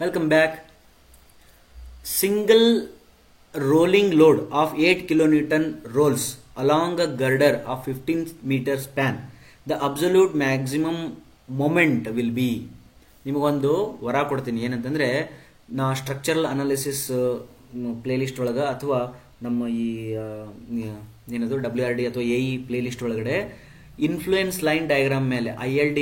Welcome back. Single rolling load of 8 kilonewton rolls along a girder of 15 meter span. The absolute maximum moment will be. ನಿಮಗೊಂದು ವರ ಕೊಡ್ತೀನಿ ಏನಂತಂದ್ರೆ ನಾ structural analysis playlist ಒಳಗ ಅಥವಾ ನಮ್ಮ ಈ ಏನದು WRD ಅಥವಾ AE ಪ್ಲೇಲಿಸ್ಟ್ ಒಳಗಡೆ ಇನ್ಫ್ಲೂಯೆನ್ಸ್ ಲೈನ್ ಡಯಾಗ್ರಾಮ್ ಮೇಲೆ ILD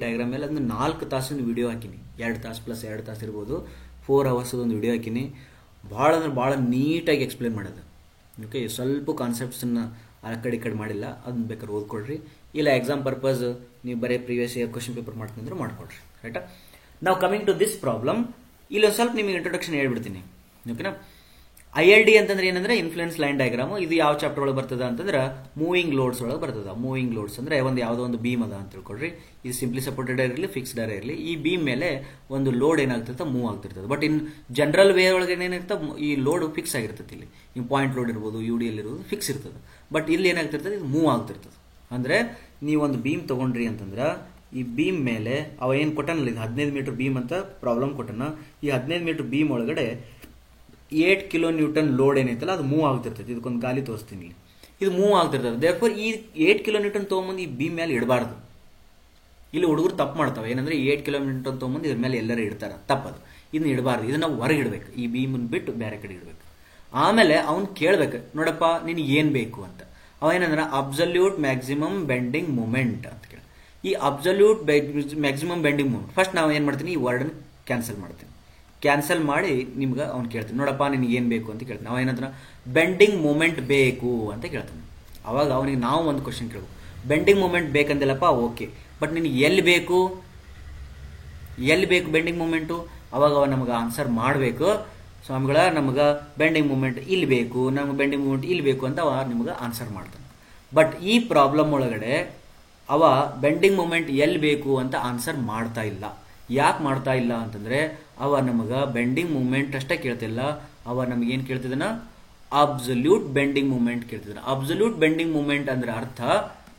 ಡಯಾಗ್ರಾಮ್ ಮೇಲೆ ಅದನ್ನ 4 ತಾಸಿನ ವಿಡಿಯೋ ಹಾಕಿನಿ. 2 ತಾಸು ಪ್ಲಸ್ 2 ತಾಸು ಇರ್ಬೋದು, 4 ಅವರ್ಸ್ ಒಂದು ವಿಡಿಯೋ ಹಾಕಿನಿ. ಭಾಳ ಅಂದ್ರೆ ಭಾಳ ನೀಟಾಗಿ ಎಕ್ಸ್ಪ್ಲೇನ್ ಮಾಡೋದು. ಓಕೆ, ಸ್ವಲ್ಪ ಕಾನ್ಸೆಪ್ಟ್ಸನ್ನು ಆ ಕಡೆ ಈ ಕಡೆ ಮಾಡಿಲ್ಲ, ಅದನ್ನ ಬೇಕಾದ್ರೆ ಓದ್ಕೊಡ್ರಿ. ಇಲ್ಲ ಎಕ್ಸಾಮ್ ಪರ್ಪಸ್ ನೀವು ಬರೀ ಪ್ರೀವಿಯಸ್ ಇಯರ್ ಕ್ವಶನ್ ಪೇಪರ್ ಮಾಡ್ಕೊಂಡ್ರೆ ಮಾಡ್ಕೊಡ್ರಿ. ರೈಟಾ? ನಾವು ಕಮಿಂಗ್ ಟು ದಿಸ್ ಪ್ರಾಬ್ಲಮ್, ಇಲ್ಲೊಂದು ಸ್ವಲ್ಪ ನಿಮಗೆ ಇಂಟ್ರೊಡಕ್ಷನ್ ಹೇಳ್ಬಿಡ್ತೀನಿ. ಓಕೆನಾ? ILD ಅಂತಂದ್ರೆ ಏನಂದ್ರೆ ಇನ್ಫ್ಲೂಯೆನ್ಸ್ ಲೈನ್ ಡಯಾಗ್ರಾಮ್. ಇದು ಯಾವ ಚಾಪ್ಟರ್ ಒಳಗೆ ಬರ್ತದ ಅಂತಂದ್ರೆ ಮೂವಿಂಗ್ ಲೋಡ್ಸ್ ಒಳಗೆ ಬರ್ತದ. ಮೂವಿಂಗ್ ಲೋಡ್ಸ್ ಅಂದ್ರೆ ಯಾವುದೋ ಒಂದು ಬೀಮ್ ಅದ ಅಂತ ತಿಳ್ಕೊಡ್ರಿ. ಇದು ಸಿಂಪ್ಲಿ ಸಪೋರ್ಟೆಡ್ ಇರಲಿ, ಫಿಕ್ಸ್ಡ್ ಇರಲಿ, ಈ ಬೀಮ್ ಮೇಲೆ ಒಂದು ಲೋಡ್ ಏನಾಗ್ತಿರ್ತದೆ, ಮೂವ್ ಆಗ್ತಿರ್ತದೆ. ಬಟ್ ಇನ್ ಜನರಲ್ ವೇ ಒಳಗೆ ಏನಾಗ್ತದೆ, ಈ ಲೋಡ್ ಫಿಕ್ಸ್ ಆಗಿರ್ತದೆ. ಇಲ್ಲಿ ಪಾಯಿಂಟ್ ಲೋಡ್ ಇರ್ಬೋದು, UDL ಇರ್ಬೋದು, ಫಿಕ್ಸ್ ಇರ್ತದೆ. ಬಟ್ ಇಲ್ಲಿ ಏನಾಗ್ತಿರ್ತದೆ, ಇದು ಮೂವ್ ಆಗ್ತಿರ್ತದೆ. ಅಂದ್ರೆ ನೀವೊಂದು ಬೀಮ್ ತಗೊಂಡ್ರಿ ಅಂತಂದ್ರೆ ಈ ಬೀಮ್ ಮೇಲೆ ಅವ ಏನ್ ಕೊಟ್ಟನಲ್ಲ, ಇದು 15 ಮೀಟರ್ ಬೀಮ್ ಅಂತ ಪ್ರಾಬ್ಲಮ್ ಕೊಟ್ಟನ. ಈ 15 ಮೀಟರ್ ಬೀಮ್ ಒಳಗಡೆ 8 ಕಿಲೋ ನ್ಯೂಟನ್ ಲೋಡ್ ಏನೈತಲ್ಲ ಅದು ಮೂವ್ ಆಗ್ತಿರ್ತದೆ. ಇದಕ್ಕೊಂದು ಗಾಲಿ ತೋರಿಸ್ತೀನಿ. ಇದು ಮೂವ್ ಆಗ್ತಿರ್ತದೆ. ದೇರ್ಫೋರ್ ಈ 8 ಕಿಲೋ ನ್ಯೂಟನ್ ತೊಗೊಂಬಂದು ಈ ಬೀಮ್ ಮೇಲೆ ಇಡಬಾರ್ದು. ಇಲ್ಲಿ ಹುಡುಗರು ತಪ್ಪು ಮಾಡ್ತಾವೆ. ಏನಂದ್ರೆ 8 ಕಿಲೋ ನ್ಯೂಟನ್ ತೊಗೊಂಬಂದು ಇದ್ರ ಮೇಲೆ ಎಲ್ಲರೂ ಇಡ್ತಾರ, ತಪ್ಪದು. ಇದನ್ನ ಇಡಬಾರ್ದು. ಇದನ್ನ ನಾವು ಹೊರಗೆ ಇಡಬೇಕು. ಈ ಬೀಮನ್ನು ಬಿಟ್ಟು ಬೇರೆ ಕಡೆ ಇಡಬೇಕು. ಆಮೇಲೆ ಅವ್ನು ಕೇಳ್ಬೇಕು, ನೋಡಪ್ಪ ನಿನಗೆ ಏನ್ ಬೇಕು ಅಂತ. ಅವ ಏನಂದ್ರೆ ಅಬ್ಸಲ್ಯೂಟ್ ಮ್ಯಾಕ್ಸಿಮಮ್ ಬೆಂಡಿಂಗ್ ಮೂಮೆಂಟ್ ಅಂತ ಕೇಳ. ಈ absolute maximum bending moment first ನಾವು ಏನ್ ಮಾಡ್ತೀನಿ, ಈ ವರ್ಡ್ ಕ್ಯಾನ್ಸಲ್ ಮಾಡ್ತೀನಿ. ಕ್ಯಾನ್ಸಲ್ ಮಾಡಿ ನಿಮ್ಗೆ ಅವ್ನು ಕೇಳ್ತೀನಿ, ನೋಡಪ್ಪ ನಿನಗೆ ಏನು ಬೇಕು ಅಂತ ಕೇಳ್ತೀನಿ. ಅವ ಏನಂದ್ರೆ ಬೆಂಡಿಂಗ್ ಮೂಮೆಂಟ್ ಬೇಕು ಅಂತ ಕೇಳ್ತಾನೆ. ಅವಾಗ ಅವನಿಗೆ ನಾವು ಒಂದು ಕ್ವಶನ್ ಕೇಳ್ಬೇಕು, ಬೆಂಡಿಂಗ್ ಮೂಮೆಂಟ್ ಬೇಕಂದಿಲ್ಲಪ್ಪ, ಓಕೆ, ಬಟ್ ನಿನಗೆ ಎಲ್ಲಿ ಬೇಕು ಬೆಂಡಿಂಗ್ ಮೂಮೆಂಟು? ಅವಾಗ ಅವ ನಮಗೆ ಆನ್ಸರ್ ಮಾಡಬೇಕು, ಸ್ವಾಮಿಗಳ ನಮಗೆ ಬೆಂಡಿಂಗ್ ಮೂಮೆಂಟ್ ಇಲ್ಲಿ ಬೇಕು, ನಮ್ಗೆ ಬೆಂಡಿಂಗ್ ಮೂಮೆಂಟ್ ಇಲ್ಲಿ ಬೇಕು ಅಂತ ಅವ ನಿಮ್ಗೆ ಆನ್ಸರ್ ಮಾಡ್ತಾನೆ. ಬಟ್ ಈ ಪ್ರಾಬ್ಲಮ್ ಒಳಗಡೆ ಅವ ಬೆಂಡಿಂಗ್ ಮೂಮೆಂಟ್ ಎಲ್ಲಿ ಬೇಕು ಅಂತ ಆನ್ಸರ್ ಮಾಡ್ತಾ ಇಲ್ಲ. ಯಾಕೆ ಮಾಡ್ತಾ ಇಲ್ಲ ಅಂತಂದ್ರೆ ಅವ ನಮಗ ಬೆಂಡಿಂಗ್ ಮೂಮೆಂಟ್ ಅಷ್ಟೇ ಕೇಳ್ತಿಲ್ಲ, ಅವ ನಮಗೇನು ಕೇಳ್ತಿದ್ದಾನ, ಅಬ್ಸಲ್ಯೂಟ್ ಬೆಂಡಿಂಗ್ ಮೂಮೆಂಟ್ ಕೇಳ್ತಿದ್ದಾನ. ಅಬ್ಸಲ್ಯೂಟ್ ಬೆಂಡಿಂಗ್ ಮೂಮೆಂಟ್ ಅಂದ್ರೆ ಅರ್ಥ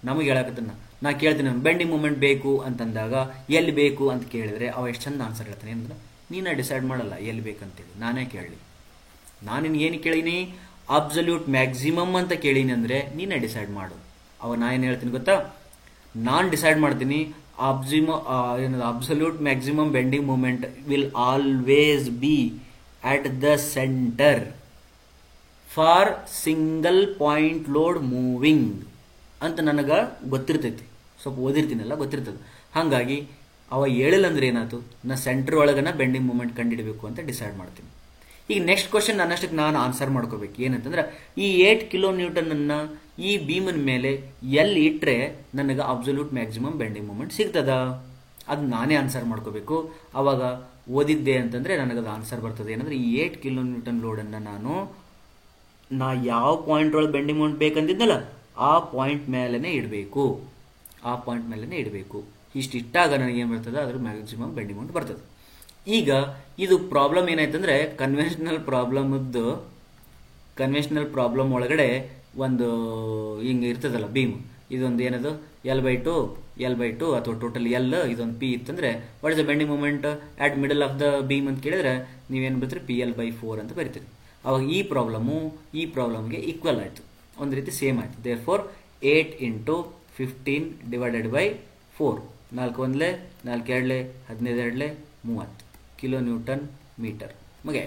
ನಮಗೆ ಹೇಳಕತ್ತಾನ. ನಾ ಕೇಳ್ತೀನಿ ಬೆಂಡಿಂಗ್ ಮೂಮೆಂಟ್ ಬೇಕು ಅಂತಂದಾಗ ಎಲ್ಲಿ ಬೇಕು ಅಂತ ಕೇಳಿದ್ರೆ ಅವ ಎಷ್ಟು ಚಂದ ಆನ್ಸರ್ ಹೇಳ್ತಾನೆ ಅಂದ್ರೆ, ನೀನೇ ಡಿಸೈಡ್ ಮಾಡಲ್ಲ ಎಲ್ಲಿ ಬೇಕಂತೇಳಿ, ನಾನೇ ಕೇಳಲಿ. ನಾನು ಏನು ಕೇಳೀನಿ, ಅಬ್ಸಲ್ಯೂಟ್ ಮ್ಯಾಕ್ಸಿಮಮ್ ಅಂತ ಕೇಳೀನಿ ಅಂದ್ರೆ ನೀನೇ ಡಿಸೈಡ್ ಮಾಡು. ಅವ ನಾ ಏನು ಹೇಳ್ತೀನಿ ಗೊತ್ತಾ, ನಾನು ಡಿಸೈಡ್ ಮಾಡ್ತೀನಿ absolute maximum bending moment will always be at the center for single point load moving ಅಂತ ನನಗ ಗೊತ್ತಿರ್ತೈತಿ. ಸ್ವಲ್ಪ ಓದಿರ್ತೀನಲ್ಲ, ಗೊತ್ತಿರ್ತದೆ. ಹಾಗಾಗಿ ಅವ ಹೇಳಿಲ್ಲ ಅಂದ್ರೆ ಏನಾಯ್ತು, ನಾ ಸೆಂಟರ್ ಒಳಗನ ಬೆಂಡಿಂಗ್ ಮೂಮೆಂಟ್ ಕಂಡಿಡಬೇಕು ಅಂತ ಡಿಸೈಡ್ ಮಾಡ್ತೀನಿ. ಈಗ ನೆಕ್ಸ್ಟ್ ಕ್ವಶನ್ ನನ್ನಷ್ಟಕ್ಕೆ ನಾನು ಆನ್ಸರ್ ಮಾಡ್ಕೋಬೇಕು. ಏನಂತಂದ್ರೆ ಈ 8 ಕಿಲೋ ನ್ಯೂಟನ್ ಅನ್ನ ಈ ಬೀಮನ್ ಮೇಲೆ ಎಲ್ಲಿ ಇಟ್ರೆ ನನಗೆ ಅಬ್ಸಲ್ಯೂಟ್ ಮ್ಯಾಕ್ಸಿಮಮ್ ಬೆಂಡಿಂಗ್ ಮೂಮೆಂಟ್ ಸಿಗ್ತದ, ಅದು ನಾನೇ ಆನ್ಸರ್ ಮಾಡ್ಕೋಬೇಕು. ಅವಾಗ ಓದಿದ್ದೆ ಅಂತಂದ್ರೆ ನನಗದು ಆನ್ಸರ್ ಬರ್ತದೆ. ಏನಂದ್ರೆ ಈ 8 ಕಿಲೋ ನ್ಯೂಟನ್ ಲೋಡನ್ನು ನಾ ಯಾವ ಪಾಯಿಂಟ್ ಒಳಗೆ ಬೆಂಡಿಂಗ್ ಮೂಮೆಂಟ್ ಬೇಕಂತಿದ್ನಲ್ಲ ಆ ಪಾಯಿಂಟ್ ಮೇಲೆನೆ ಇಡಬೇಕು. ಇಷ್ಟಾಗ ನನಗೇನು ಬರ್ತದೆ, ಅದ್ರ ಮ್ಯಾಕ್ಸಿಮಮ್ ಬೆಂಡಿಂಗ್ ಮೂಮೆಂಟ್ ಬರ್ತದೆ. ಈಗ ಇದು ಪ್ರಾಬ್ಲಮ್ ಏನಾಯ್ತಂದ್ರೆ ಕನ್ವೆನ್ಷನಲ್ ಪ್ರಾಬ್ಲಮ್ ಒಳಗಡೆ ಒಂದು ಹಿಂಗೆ ಇರ್ತದಲ್ಲ ಬೀಮ್, ಇದೊಂದು ಏನದು L/2 ಅಥವಾ ಟೋಟಲ್ L, ಇದೊಂದು P ಇತ್ತಂದ್ರೆ what is the bending moment at middle of the beam ಅಂತ ಕೇಳಿದ್ರೆ ನೀವೇನು ಬರ್ತೀರಿ, PL/4 ಅಂತ ಬರೀತೀರಿ. ಅವಾಗ ಈ ಪ್ರಾಬ್ಲಮ್ಗೆ ಈಕ್ವಲ್ ಆಯ್ತು, ಒಂದು ರೀತಿ ಸೇಮ್ ಆಯ್ತು. ದೇರ್ಫೋರ್ 8 × 15 / 4, 4 1 4 2 15 30 ಕಿಲೋ ನ್ಯೂಟನ್ ಮೀಟರ್ ಮುಗಿಯ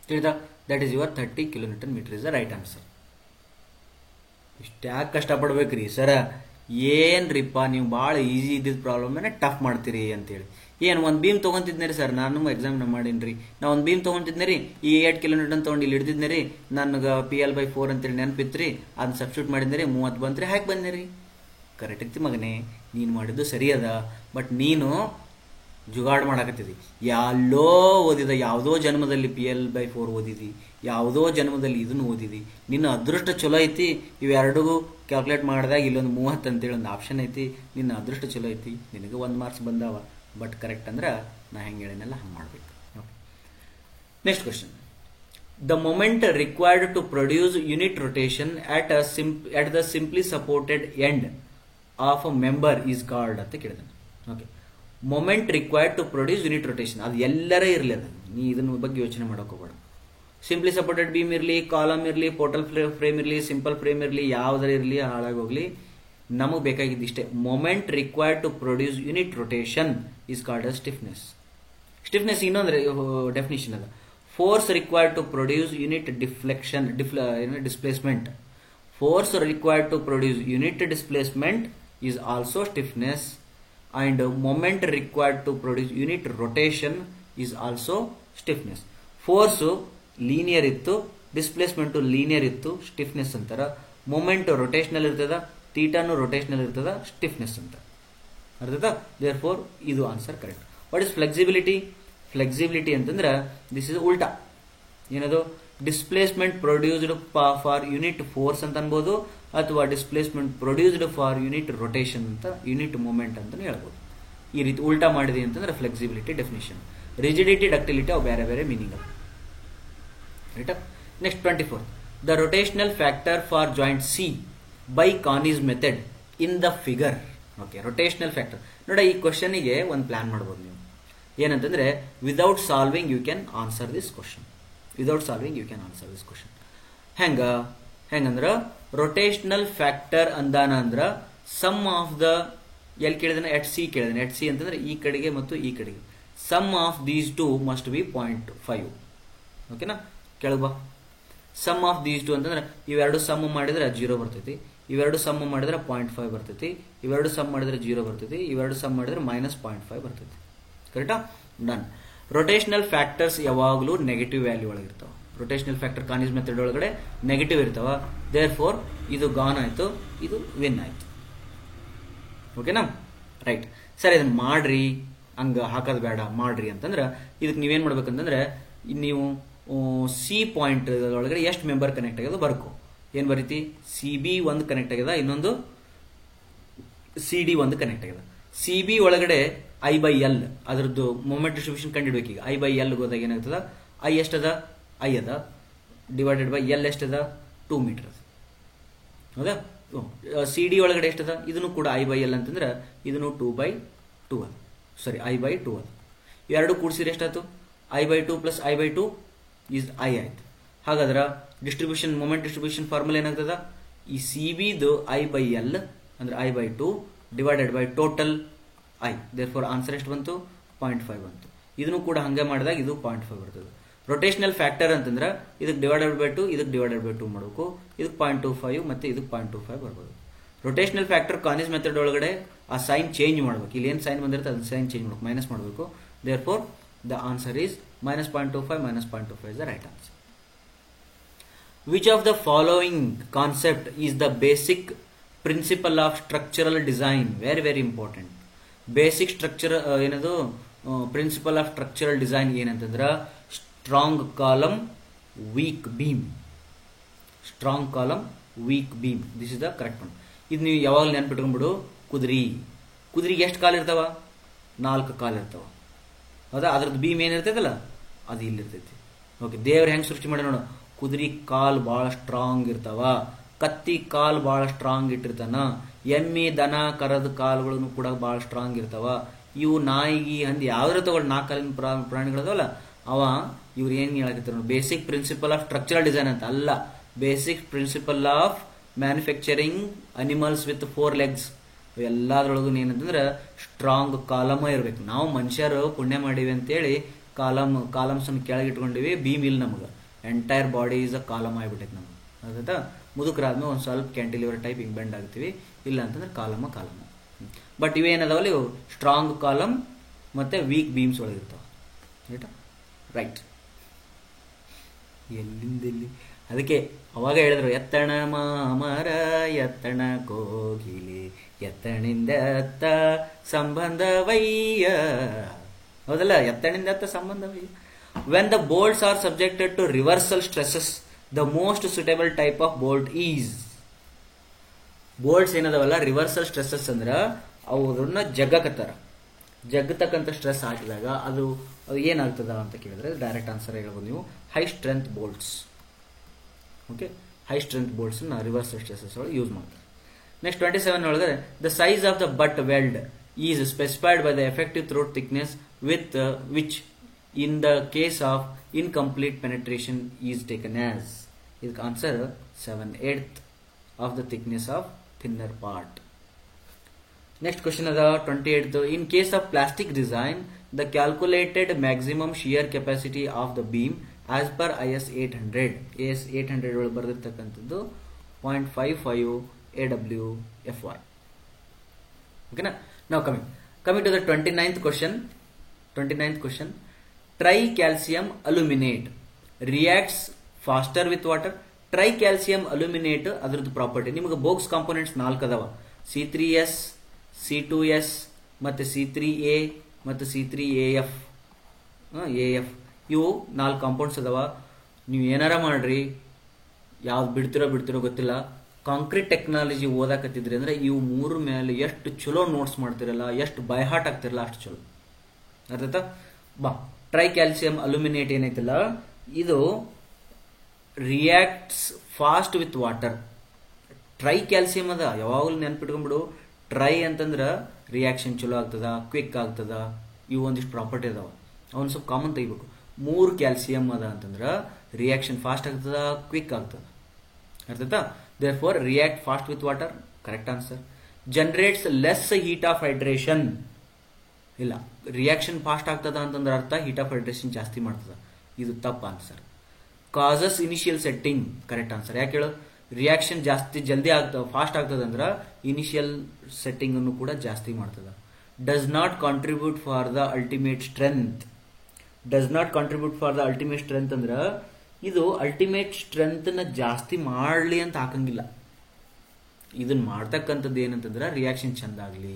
ತಿಳಿದ. That is your 30 kilo newton metre is the right answer. ಇಷ್ಟ್ಯಾಕೆ ಕಷ್ಟಪಡ್ಬೇಕ್ರಿ ಸರ, ಏನ್ರಿಪ್ಪ ನೀವು ಭಾಳ ಈಸಿ ಇದ್ದಿದ್ದ ಪ್ರಾಬ್ಲಮ್ನ ಟಫ್ ಮಾಡ್ತೀರಿ ಅಂತೇಳಿ. ಏನು ಒಂದು ಬೀಮ್ ತೊಗೊಂತಿದ್ನೇರಿ ಸರ್, ನಾನು ಎಕ್ಸಾಮ್ ಮಾಡೀನಿ. ನಾ ಒಂದು ಬೀಮ್ ತೊಗೊಂತಿದ್ನೇರಿ, ಈ 8 ಕಿಲೋ ನ್ಯೂಟನ್ ತೊಗೊಂಡು ಇಲ್ಲಿ ಹಿಡಿದಿದ್ನೇರಿ, ನನಗೆ PL/4 ಅಂತೇಳಿ ನೆನಪಿತ್ರಿ, ಅದನ್ನ ಸಬ್ಸ್ಟಿಟ್ಯೂಟ್ ಮಾಡಿದ್ನೇರಿ, 30 ಬಂತ್ರಿ, ಹಾಕಿ ಬಂದ್ನೇರಿ. ಕರೆಕ್ಟ್ ಐತಿ ಮಗನೇ, ನೀನು ಮಾಡಿದ್ದು ಸರಿ ಅದ. ಬಟ್ ನೀನು ಜುಗಾಡ್ ಮಾಡಾಕತ್ತಿದಿ. ಎಲ್ಲೋ ಓದಿದ, ಯಾವುದೋ ಜನ್ಮದಲ್ಲಿ PL/4 ಓದಿದಿ, ಯಾವುದೋ ಜನ್ಮದಲ್ಲಿ ಇದನ್ನು ಓದಿದಿ. ನಿನ್ನ ಅದೃಷ್ಟ ಚಲೋ ಐತಿ, ಇವೆರಡಿಗೂ ಕ್ಯಾಲ್ಕುಲೇಟ್ ಮಾಡಿದಾಗ ಇಲ್ಲೊಂದು 30 ಅಂತೇಳಿ ಒಂದು ಆಪ್ಷನ್ ಐತಿ. ನಿನ್ನ ಅದೃಷ್ಟ ಚಲೋ ಐತಿ, ನಿನಗೆ 1 ಮಾರ್ಕ್ಸ್ ಬಂದಾವ. ಬಟ್ ಕರೆಕ್ಟ್ ಅಂದ್ರೆ ನಾ ಹೆಂಗೆ ಹೇಳಿನೆಲ್ಲ ಹಂಗೆ ಮಾಡಬೇಕು. Next question, the moment required to produce unit rotation at the simply supported end of a member is called ಅಂತ ಕೇಳಿದಾನೆ. Okay, moment required to produce unit rotation. ಅದು ಎಲ್ಲರೇ ಇರಲಿ, ಅದು ನೀ ಇದನ್ನ ಬಗ್ಗೆ ಯೋಚನೆ ಮಾಡೋಕೆ ಹೋಗಬೇಡ. ಸಿಂಪ್ಲಿ ಸಪೋರ್ಟೆಡ್ ಬೀಮ್ ಇರಲಿ, ಕಾಲಮ್ ಇರಲಿ, ಪೋರ್ಟಲ್ ಫ್ರೇಮ್ ಇರಲಿ, ಸಿಂಪಲ್ ಫ್ರೇಮ್ ಇರಲಿ, ಯಾವ್ದಾರ ಇರಲಿ, ಹಾಳಾಗೋಗ್ಲಿ, ನಮಗೆ ಬೇಕಾಗಿದ್ದು ಇಷ್ಟೇ. Moment required to produce unit rotation is called as stiffness. Stiffness ಇನ್ನೊಂದ್ರೆ ಡೆಫಿನಿಷನ್ ಅದ. Force required to produce unit displacement. Force required to produce unit displacement is also stiffness, and moment required to produce unit rotation is also stiffness. Force linear ಇತ್ತು, displacement linear ಇತ್ತು, stiffness ಅಂತಾರ. Moment rotational ಇರ್ತದ, ಥೀಟಾನು rotational ಇರ್ತದ, stiffness ಅಂತ ಅರ್ಥದ. There four ಇದು answer correct. What is flexibility? Flexibility ಅಂತಂದ್ರೆ this is ಉಲ್ಟಾ. ಏನದು? Displacement produced for unit force ಅಂತ ಅನ್ಬೋದು, ಅಥವಾ displacement produced for unit rotation ಅಂತ, ಯೂನಿಟ್ ಮೂಮೆಂಟ್ ಅಂತ ಹೇಳ್ಬೋದು. ಈ ರೀತಿ ಉಲ್ಟಾ ಮಾಡಿದೆ ಅಂತಂದ್ರೆ ಫ್ಲೆಕ್ಸಿಬಿಲಿಟಿ ಡೆಫಿನಿಷನ್. ರಿಜಿಡಿಟಿ, ಡಕ್ಟಿಲಿಟಿ ಅವು ಬೇರೆ ಬೇರೆ ಮೀನಿಂಗ್ ಅವು. Right. Next 24. The rotational factor for joint C by Kani's method in the figure. Okay, rotational factor ನೋಡ, ಈ ಕ್ವಶನ್ಗೆ ಒಂದು ಪ್ಲಾನ್ ಮಾಡ್ಬೋದು ನೀವು. ಏನಂತಂದ್ರೆ without solving you can answer this question. Without solving you can answer this question. ಹೆಂಗಂದ್ರ rotational factor ಅಂದಾನ ಅಂದ್ರ ಸಮ್ ಆಫ್ ದ, ಎಲ್ಲಿ ಕೇಳಿದಾನೆ? ಎಟ್ ಸಿ ಕೇಳಿದಾನೆ. ಎಟ್ ಸಿ ಅಂತಂದ್ರೆ ಈ ಕಡೆಗೆ ಮತ್ತು ಈ ಕಡೆಗೆ. Sum of these two must be 0.5. ಓಕೆನಾ? ಕೆಳಗೆ ಸಮ್ ಆಫ್ ದೀಸ್ ಟು ಅಂತಂದ್ರೆ ಇವೆರಡು ಸಮ್ ಮಾಡಿದ್ರೆ 0 ಬರ್ತೈತಿ, ಇವೆರಡು ಸಮ್ ಮಾಡಿದ್ರೆ 0.5 ಬರ್ತೈತಿ, ಇವೆರಡು ಸಮ್ ಮಾಡಿದ್ರೆ 0 ಬರ್ತೈತಿ, ಇವೆರಡು ಸಮ್ ಮಾಡಿದ್ರೆ -0.5 ಬರ್ತೈತಿ. ಕರೆಕ್ಟಾ? ಡನ್. ರೊಟೇಷನಲ್ ಫ್ಯಾಕ್ಟರ್ಸ್ ಯಾವಾಗಲೂ ನೆಗೆಟಿವ್ ವ್ಯಾಲ್ಯೂ ಒಳಗಿರ್ತಾವ. ರೊಟೇಷನಲ್ ಫ್ಯಾಕ್ಟರ್ ಕಾನೀಸ್ ಮೆಥಡ್ ಒಳಗಡೆ ನೆಗೆಟಿವ್ ಇರ್ತಾವ. ದೇರ್ ಫೋರ್ ಇದು ಗಾನ್ ಆಯ್ತು, ಇದು ವಿನ್ ಆಯ್ತು. ಓಕೆನಾ? ರೈಟ್. ಸರಿ, ಇದನ್ನ ಮಾಡ್ರಿ, ಹಂಗ ಹಾಕೋದು ಬೇಡ, ಮಾಡ್ರಿ ಅಂತಂದ್ರೆ ಇದಕ್ಕೆ ನೀವೇನ್ ಮಾಡ್ಬೇಕಂತಂದ್ರೆ, ನೀವು ಸಿ ಪಾಯಿಂಟ್ ಒಳಗಡೆ ಎಷ್ಟು ಮೆಂಬರ್ ಕನೆಕ್ಟ್ ಆಗ್ಯದ ಬರ್ಕೋ. ಏನ್ ಬರೀತಿ? ಸಿ ಬಿ ಒಂದು ಕನೆಕ್ಟ್ ಆಗ್ಯದ, ಇನ್ನೊಂದು ಸಿ ಡಿ ಒಂದು ಕನೆಕ್ಟ್ ಆಗ್ಯದ. ಸಿ ಬಿ ಒಳಗಡೆ I/L ಅದ್ರದ್ದು ಮೊಮೆಂಟ್ ಡಿಸ್ಟ್ರಿಬ್ಯೂಷನ್ ಕಂಡಿಡ್ಬೇಕು. ಈಗ I/L ಹೋದಾಗ ಏನಾಗ್ತದ? ಐ ಎಷ್ಟದ? ಐ ಅದ, ಡಿವೈಡೆಡ್ ಬೈ ಎಲ್ ಎಷ್ಟದ? 2 ಮೀಟರ್ ಅದ. ಹೌದಾ? ಸಿ ಡಿ ಒಳಗಡೆ ಎಷ್ಟದ? ಇದನ್ನು ಕೂಡ I/L ಅಂತಂದ್ರೆ ಇದನ್ನು 2/2 ಅದ. ಸಾರಿ, I/2 ಅದ. ಎರಡು ಕೂಡಿಸಿದ್ರೆ ಎಷ್ಟಾಯ್ತು? I/2 plus I/2 is I ಆಯ್ತು. ಹಾಗಾದ್ರೆ ಡಿಸ್ಟ್ರಿಬ್ಯೂಷನ್, ಮೊಮೆಂಟ್ ಡಿಸ್ಟ್ರಿಬ್ಯೂಷನ್ ಫಾರ್ಮುಲಾ ಏನಾಗ್ತದ? ಈ ಸಿ ಬಿದು I/L ಅಂದ್ರೆ I/2 divided by total I. Therefore answer ಎಷ್ಟು ಬಂತು? 0.5 ಬಂತು. ಇದನ್ನು ಕೂಡ ಹಂಗೆ ಮಾಡಿದಾಗ ಇದು 0.5 ಬರ್ತದೆ. ರೊಟೇಷನಲ್ ಫ್ಯಾಕ್ಟರ್ ಅಂತಂದ್ರೆ ಇದಕ್ಕೆ ಡಿವೈಡೆಡ್ ಬೈ 2, ಇದಕ್ಕೆ ಡಿವೈಡೆಡ್ ಬೈ 2 ಮಾಡಬೇಕು. ಇದಕ್ಕೆ 0.25 ಮತ್ತೆ ಇದಕ್ಕೆ 0.25 ಬರ್ಬೋದು. ರೊಟೇಷನಲ್ ಫ್ಯಾಕ್ಟರ್ ಕಾನೀಸ್ ಮೆಥಡ್ ಒಳಗಡೆ ಆ ಸೈನ್ ಚೇಂಜ್ ಮಾಡಬೇಕು. ಇಲ್ಲಿ ಏನು ಸೈನ್ ಬಂದಿರುತ್ತೆ ಅದನ್ನ ಸೈನ್ ಚೇಂಜ್ ಮಾಡಬೇಕು, ಮೈನಸ್ ಮಾಡಬೇಕು. Therefore the answer is -0.25, -0.25 is the right answer. Which of the following concept is the basic principle of structural design? Very very important. Basic structure ಏನದು? Principle of structural design ಏನಂತಂದ್ರ strong column, weak beam. Strong column, weak beam, this is the correct one. ಇದು ನೀವು ಯಾವಾಗಲೂ ನೆನ್ಪಿಟ್ಕೊಂಡ್ಬಿಡು. ಕುದುರೆಗೆ ಎಷ್ಟು ಕಾಲು ಇರ್ತಾವ? 4 ಕಾಲು ಇರ್ತಾವ. ಹೌದಾ? ಅದ್ರದ್ದು ಬೀಮ್ ಏನಿರ್ತೈತಲ್ಲ ಅದು ಇಲ್ಲಿರ್ತೈತಿ. ಓಕೆ, ದೇವ್ರ ಹೆಂಗ್ ಸೃಷ್ಟಿ ಮಾಡಿ ನೋಡು. ಕುದುರೆ ಕಾಲ್ ಬಹಳ ಸ್ಟ್ರಾಂಗ್ ಇರ್ತಾವ, ಕತ್ತಿ ಕಾಲ್ ಬಹಳ ಸ್ಟ್ರಾಂಗ್ ಇಟ್ಟಿರ್ತಾನ, ಎಮ್ಮಿ ದನ ಕರದ ಕಾಲುಗಳನ್ನು ಕೂಡ ಬಹಳ ಸ್ಟ್ರಾಂಗ್ ಇರ್ತಾವ. ಇವು ನಾಯಿಗಿ ಹಂದಿ ಯಾವ್ದಾರ ತಗೊಳ್ಳಿ 4 ಕಾಲಿನ ಪ್ರಾಣಿಗಳದವಲ್ಲ ಅವ, ಇವ್ರು ಏನ್ ಹೇಳಕತ್ತಾರ? Basic principle of structural design ಅಂತ ಅಲ್ಲ, basic principle of manufacturing animals with 4 legs. ಎಲ್ಲದ್ರೊಳಗೂ ಏನಂತಂದ್ರೆ ಸ್ಟ್ರಾಂಗ್ ಕಾಲಮ್ ಇರ್ಬೇಕು. ನಾವು ಮನುಷ್ಯರು ಪುಣ್ಯ ಮಾಡಿವಿ ಅಂತೇಳಿ ಕಾಲಮ್ಸ್ ಕೆಳಗೆ ಇಟ್ಕೊಂಡಿವಿ, ಬೀಮ್ ಇಲ್ಲ ನಮ್ಗೆ. Entire body is a column ಆಗಿಬಿಟ್ಟೈತೆ ನಮ್ಗೆ. ಅದಾಯ್ತಾ? ಮುದುಕರಾದ್ಮೇಲೆ ಒಂದು ಸ್ವಲ್ಪ ಕ್ಯಾಂಟಿಲಿವರ್ ಟೈಪ್ ಹಿಂಗೆ ಬೆಂಡ್ ಆಗ್ತೀವಿ, ಇಲ್ಲ ಅಂತಂದ್ರೆ ಕಾಲಮ್. ಬಟ್ ಇವೇನದಾವಲ್ಲ, ಇವು ಸ್ಟ್ರಾಂಗ್ ಕಾಲಮ್ ಮತ್ತೆ ವೀಕ್ ಬೀಮ್ಸ್ ಒಳಗಿರ್ತಾವ. ರೈಟಾ? ರೈಟ್. ಎಲ್ಲಿಂದೆಲ್ಲಿ ಅದಕ್ಕೆ ಅವಾಗ ಹೇಳಿದ್ರು, ಎತ್ತಣ ಮಾಮರ ಎತ್ತಣ ಕೋಗಿಲೆ ಎತ್ತಣಿಂದ ಅತ್ತ ಸಂಬಂಧವಯ್ಯ. ಹೌದಲ್ಲ? ಎತ್ತಣಿಂದ ಅತ್ತ ಸಂಬಂಧವಯ್ಯ. When the bolts are subjected to reversal stresses, the most suitable type of bolt is. Bolts ಏನದವಲ್ಲ ರಿವರ್ಸಲ್ ಸ್ಟ್ರೆಸಸ್ ಅಂದ್ರ ಅವ್ರನ್ನ ಜಗ್ಗತಕ್ಕಂಥ ಸ್ಟ್ರೆಸ್ ಹಾಕಿದಾಗ ಅದು ಏನಾಗ್ತದ ಅಂತ ಕೇಳಿದ್ರೆ ಡೈರೆಕ್ಟ್ ಆನ್ಸರ್ ಹೇಳ್ಬೋದು ನೀವು, high strength bolts. Okay, high strength bolts reversal stresses ಒಳಗೆ ಯೂಸ್ ಮಾಡ್ತಾರೆ. ನೆಕ್ಸ್ಟ್ 27 ಒಳಗಡೆ the size of the but weld is specified by the effective throat thickness with which in the case of incomplete penetration is taken as. ಇದಕ್ಕೆ answer 7/8 of the thickness of thinner part. Next question ಅದ 28th. In case of plastic design, the calculated maximum shear capacity of the beam as per IS 800 ಒಳಗೆ ಬರೆದಿರ್ತಕ್ಕಂಥದ್ದು 0.55 AWFY. Okay na? Now coming to the 29th question. Tricalcium aluminate reacts faster with water. Tricalcium aluminate ಅದರದ್ದು property ನಿಮಗೆ box components 4 ಅದಾವ. C3S, C2S ಮತ್ತೆ C3A ಮತ್ತು C3AF. ಇವು 4 compounds ಅದಾವ. ನೀವು ಏನಾರ ಮಾಡ್ರಿ, ಯಾವ್ದು ಬಿಡ್ತಿರೋ ಗೊತ್ತಿಲ್ಲ. ಕಾಂಕ್ರೀಟ್ ಟೆಕ್ನಾಲಜಿ ಓದಾಕತ್ತಿದ್ರಿ ಅಂದ್ರೆ ಇವು 3 ಮೇಲೆ ಎಷ್ಟು ಚಲೋ ನೋಟ್ಸ್ ಮಾಡ್ತಿರಲ್ಲ, ಎಷ್ಟು ಬೈ ಹಾರ್ಟ್ ಆಗ್ತಿರಲ್ಲ ಅಷ್ಟು ಚಲೋ. ಅರ್ಥಾಯ್ತಾ? ಬಾ, ಟ್ರೈಕ್ಯಾಲ್ಸಿಯಂ ಅಲ್ಯೂಮಿನೇಟ್ ಏನೈತಲ್ಲ ಇದು ರಿಯಾಕ್ಟ್ಸ್ ಫಾಸ್ಟ್ ವಿತ್ ವಾಟರ್. ಟ್ರೈಕ್ಯಾಲ್ಸಿಯಂ ಅದ, ಯಾವಾಗಲೂ ನೆನ್ಪಿಟ್ಕೊಂಡ್ಬಿಡು. ಟ್ರೈ ಅಂತಂದ್ರ ರಿಯಾಕ್ಷನ್ ಚಲೋ ಆಗ್ತದ, ಕ್ವಿಕ್ ಆಗ್ತದ, ಇವು ಒಂದಿಷ್ಟು ಪ್ರಾಪರ್ಟಿ ಅದಾವ. ಅವನ್ ಸ್ವಲ್ಪ ಕಾಮನ್ ತೆಗಿಬೇಕು. 3 ಕ್ಯಾಲ್ಸಿಯಂ ಅದ ಅಂತಂದ್ರ ರಿಯಾಕ್ಷನ್ ಫಾಸ್ಟ್ ಆಗ್ತದ, ಕ್ವಿಕ್ ಆಗ್ತದ. ಅರ್ಥಾಯ್ತಾ? Therefore, react fast with water. Correct answer. Generates less heat of hydration. ಇಲ್ಲ, ರಿಯಾಕ್ಷನ್ ಫಾಸ್ಟ್ ಆಗ್ತದ ಅಂತಂದ್ರೆ ಅರ್ಥ ಹೀಟ್ ಆಫ್ ಹೈಡ್ರೇಷನ್ ಜಾಸ್ತಿ ಮಾಡ್ತದ. ಇದು ತಪ್ಪ answer. Causes initial setting. Correct answer. ಯಾಕೆ ಹೇಳು? ರಿಯಾಕ್ಷನ್ ಜಾಸ್ತಿ ಜಲ್ದಿ ಆಗ್ತದ, ಫಾಸ್ಟ್ ಆಗ್ತದ ಅಂದ್ರ ಇನಿಷಿಯಲ್ ಸೆಟ್ಟಿಂಗ್ ಅನ್ನು ಕೂಡ ಜಾಸ್ತಿ ಮಾಡ್ತದ. Does not contribute for the ultimate strength. Does not contribute for the ultimate strength ಅಂದ್ರ ಇದು ಅಲ್ಟಿಮೇಟ್ ಸ್ಟ್ರೆಂತ್ ನ ಜಾಸ್ತಿ ಮಾಡಲಿ ಅಂತ ಹಾಕಂಗಿಲ್ಲ. ಇದನ್ನ ಮಾಡ್ತಕ್ಕಂಥದ್ದು ಏನಂತಂದ್ರೆ ರಿಯಾಕ್ಷನ್ ಚಂದ ಆಗಲಿ,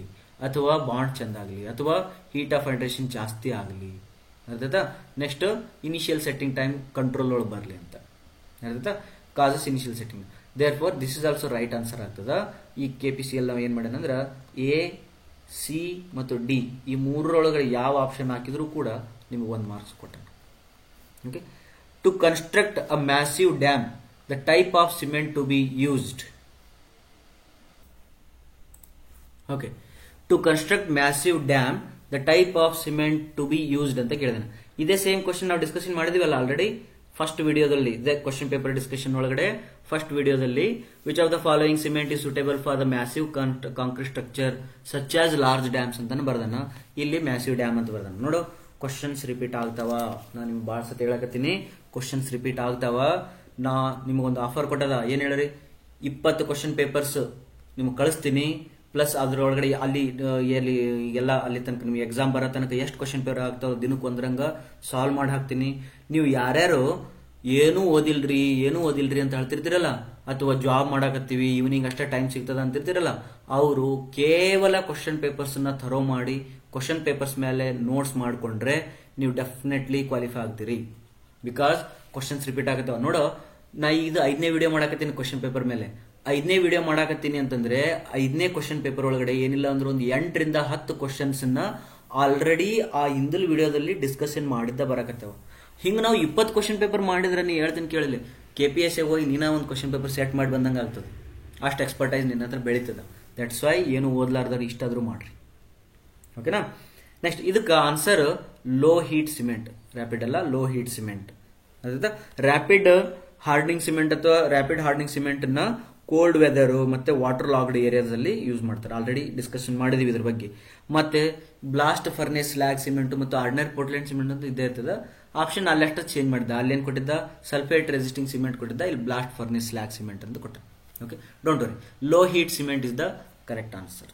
ಅಥವಾ ಬಾಂಡ್ ಚಂದ ಆಗಲಿ, ಅಥವಾ ಹೀಟ್ ಆಫ್ ಹೈಡ್ರೇಷನ್ ಜಾಸ್ತಿ ಆಗಲಿ. ಅರ್ಥಾಯ್ತಾ? Next initial setting time control ಒಳಗೆ ಬರಲಿ ಅಂತ. ಅರ್ಥಾಯ್ತಾ? Causes initial setting. Therefore this is also right answer ಆಗ್ತದ. ಈ KPCL ನಾವು ಏನ್ ಮಾಡ್ಯಾನಂದ್ರ A, C ಮತ್ತು D ಈ 3ರೊಳಗಡೆ ಯಾವ ಆಪ್ಷನ್ ಹಾಕಿದ್ರು ಕೂಡ ನಿಮಗೆ 1 ಮಾರ್ಕ್ಸ್ ಕೊಟ್ಟ. Okay. To construct a massive dam, the type of cement to be used. Okay. To construct massive dam, the type of cement to be used ಅಂತ ಕೇಳಿದಾನೆ. ಇದೇ ಸೇಮ್ ಕ್ವಶನ್ ನಾವು ಡಿಸ್ಕಷನ್ ಮಾಡಿದಿವಲ್ಲ ಆಲ್ರೆಡಿ ಫಸ್ಟ್ ವಿಡಿಯೋದಲ್ಲಿ. ಇದೇ question paper discussion ಒಳಗಡೆ first ವಿಡಿಯೋದಲ್ಲಿ which of the following cement is suitable for the massive concrete structure such as large dams ಅಂತಾನೆ ಬರ್ದಾನ. ಇಲ್ಲಿ massive dam ಅಂತ ಬರ್ದಾನ. ನೋಡು, ಕ್ವಶನ್ಸ್ ರಿಪೀಟ್ ಆಗ್ತಾವ. ನಾನು ನಿಮ್ಗೆ ಭಾಳ ಸತಿ ಹೇಳಕತ್ತೀನಿ, ಕ್ವಶನ್ಸ್ ರಿಪೀಟ್ ಆಗ್ತಾವ. ನಾ ನಿಮಗೊಂದು ಆಫರ್ ಕೊಟ್ಟದ, ಏನ್ ಹೇಳ್ರಿ, 20 ಕ್ವಶನ್ ಪೇಪರ್ಸ್ ನಿಮ್ಗೆ ಕಳಿಸ್ತೀನಿ. ಪ್ಲಸ್ ಅದ್ರೊಳಗಡೆ ಅಲ್ಲಿ ಎಲ್ಲ ಅಲ್ಲಿ ತನಕ ನಿಮ್ಗೆ ಎಕ್ಸಾಮ್ ಬರೋ ತನಕ ಎಷ್ಟು ಕ್ವಶನ್ ಪೇಪರ್ ಆಗ್ತಾವ ದಿನಕ್ಕೆ ಒಂದ್ರಂಗ ಸಾಲ್ವ್ ಮಾಡಿ ಹಾಕ್ತೀನಿ. ನೀವು ಯಾರ್ಯಾರು ಏನೂ ಓದಿಲ್ರಿ ಅಂತ ಹೇಳ್ತಿರ್ತೀರಲ್ಲ, ಅಥವಾ ಜಾಬ್ ಮಾಡಾಕತ್ತೀವಿ ಈವ್ನಿಂಗ್ ಅಷ್ಟೇ ಟೈಮ್ ಸಿಗ್ತದ ಅಂತಿರ್ತೀರಲ್ಲ, ಅವರು ಕೇವಲ ಕ್ವಶನ್ ಪೇಪರ್ಸ್ ನ ಥರೋ ಮಾಡಿ ಕ್ವಶನ್ ಪೇಪರ್ಸ್ ಮೇಲೆ ನೋಟ್ಸ್ ಮಾಡ್ಕೊಂಡ್ರೆ ನೀವು ಡೆಫಿನೆಟ್ಲಿ ಕ್ವಾಲಿಫೈ ಆಗ್ತೀರಿ. ಬಿಕಾಸ್ ಕ್ವಶನ್ಸ್ ರಿಪೀಟ್ ಆಗತ್ತಾವ. ನೋಡೋ, ನಾ ಇದು 5ನೇ ವಿಡಿಯೋ ಮಾಡಾಕತ್ತೀನಿ ಕ್ವಶನ್ ಪೇಪರ್ ಮೇಲೆ. 5ನೇ ವಿಡಿಯೋ ಮಾಡಾಕತ್ತೀನಿ ಅಂತಂದ್ರೆ 5ನೇ ಕ್ವಶನ್ ಪೇಪರ್ ಒಳಗಡೆ ಏನಿಲ್ಲ ಅಂದ್ರೆ ಒಂದು 8 ರಿಂದ 10 ಕ್ವಶನ್ಸ್ ಆಲ್ರೆಡಿ ಆ ಹಿಂದಲ್ ವಿಡಿಯೋದಲ್ಲಿ ಡಿಸ್ಕಷನ್ ಮಾಡಿದ್ದ ಬರಾಕತ್ತೇವ. ಹಿಂಗ ನಾವು 20 ಕ್ವಶನ್ ಪೇಪರ್ ಮಾಡಿದ್ರೆ ನೀ ಹೇಳ್ತೀನಿ ಕೇಳಲಿ, KPSC ಹೋಗಿ ನೀನ ಒಂದು ಕ್ವಶನ್ ಪೇಪರ್ ಸೆಟ್ ಮಾಡಿ ಬಂದಂಗ ಆಗ್ತದೆ. ಅಷ್ಟು ಎಕ್ಸ್ಪರ್ಟೈಸ್ ನಿನ್ನ ಹತ್ರ ಬೆಳೀತದ. ದಟ್ಸ್ ವೈ ಏನು ಓದ್ಲಾರ್ದಾರ ಇಷ್ಟಾದ್ರೂ ಮಾಡ್ರಿ. ಓಕೆನಾ? ನೆಕ್ಸ್ಟ್ ಇದಕ್ಕೆ answer low heat cement. Rapid ಅಲ್ಲ, ಲೋ ಹೀಟ್ ಸಿಮೆಂಟ್. ಅದ ರ್ಯಾಪಿಡ್ ಹಾರ್ಡನಿಂಗ್ ಸಿಮೆಂಟ್ ಅಥವಾ ರ್ಯಾಪಿಡ್ ಹಾರ್ಡನಿಂಗ್ ಸಿಮೆಂಟ್ ನ ಕೋಲ್ಡ್ ವೆದರ್ ಮತ್ತೆ ವಾಟರ್ ಲಾಗ್ಡ್ ಏರಿಯಾಸ್ ಅಲ್ಲಿ ಯೂಸ್ ಮಾಡ್ತಾರೆ. ಆಲ್ರೆಡಿ ಡಿಸ್ಕಷನ್ ಮಾಡಿದೀವಿ ಇದ್ರ ಬಗ್ಗೆ. ಮತ್ತೆ ಬ್ಲಾಸ್ಟ್ ಫರ್ನೇಸ್ ಸ್ಲ್ಯಾಗ್ ಸಿಮೆಂಟ್ ಮತ್ತು ಆರ್ಡಿನರಿ ಪೋರ್ಟ್ಲ್ಯಾಂಡ್ ಸಿಮೆಂಟ್ ಅಂತ ಇದ್ದೇ ಇರ್ತದ. ಆಪ್ಷನ್ ಅಲ್ಲಷ್ಟ ಚೇಂಜ್ ಮಾಡಿದ್ದ. ಅಲ್ಲೇನ್ ಕೊಟ್ಟಿದ್ದ ಸಲ್ಫೇಟ್ ರೆಸಿಸ್ಟಿಂಗ್ ಸಿಮೆಂಟ್ ಕೊಟ್ಟಿದ್ದ, ಇಲ್ಲಿ ಬ್ಲಾಸ್ಟ್ ಫರ್ನೇಸ್ ಸ್ಲ್ಯಾಗ್ ಸಿಮೆಂಟ್ ಅಂತ ಕೊಟ್ಟ. Okay, don't worry, low heat cement is the correct answer.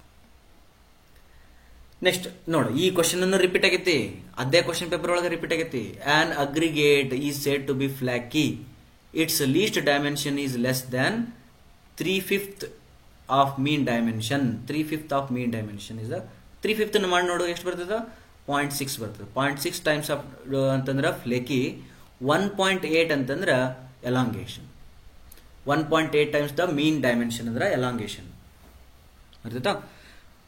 Next ನೋಡು, ಈ ಕ್ವಶನ್ ಅನ್ನು ರಿಪೀಟ್ ಆಗೈತಿ, ಅದೇ ಕ್ವಶನ್ ಪೇಪರ್ ಒಳಗೆ ರಿಪೀಟ್ ಆಗೈತಿ. An aggregate is said to be flaky, its least dimension is less than 3/5 of mean dimension. 3/5 of mean dimension is 3/5 ಮಾಡಿ ನೋಡು ಎಷ್ಟು ಬರ್ತದ, 0.6 ಬರ್ತದೆ. 0.6 ಟೈಮ್ಸ್ ಆಫ್ ಅಂತಂದ್ರ ಫ್ಲೇಕಿ, 1.8 ಅಂತಂದ್ರ elongation. 1.8 times the mean dimension ಅಂದ್ರ ಎಲಾಂಗೇಶನ್. ಅರ್ಥಾಯ್ತಾ?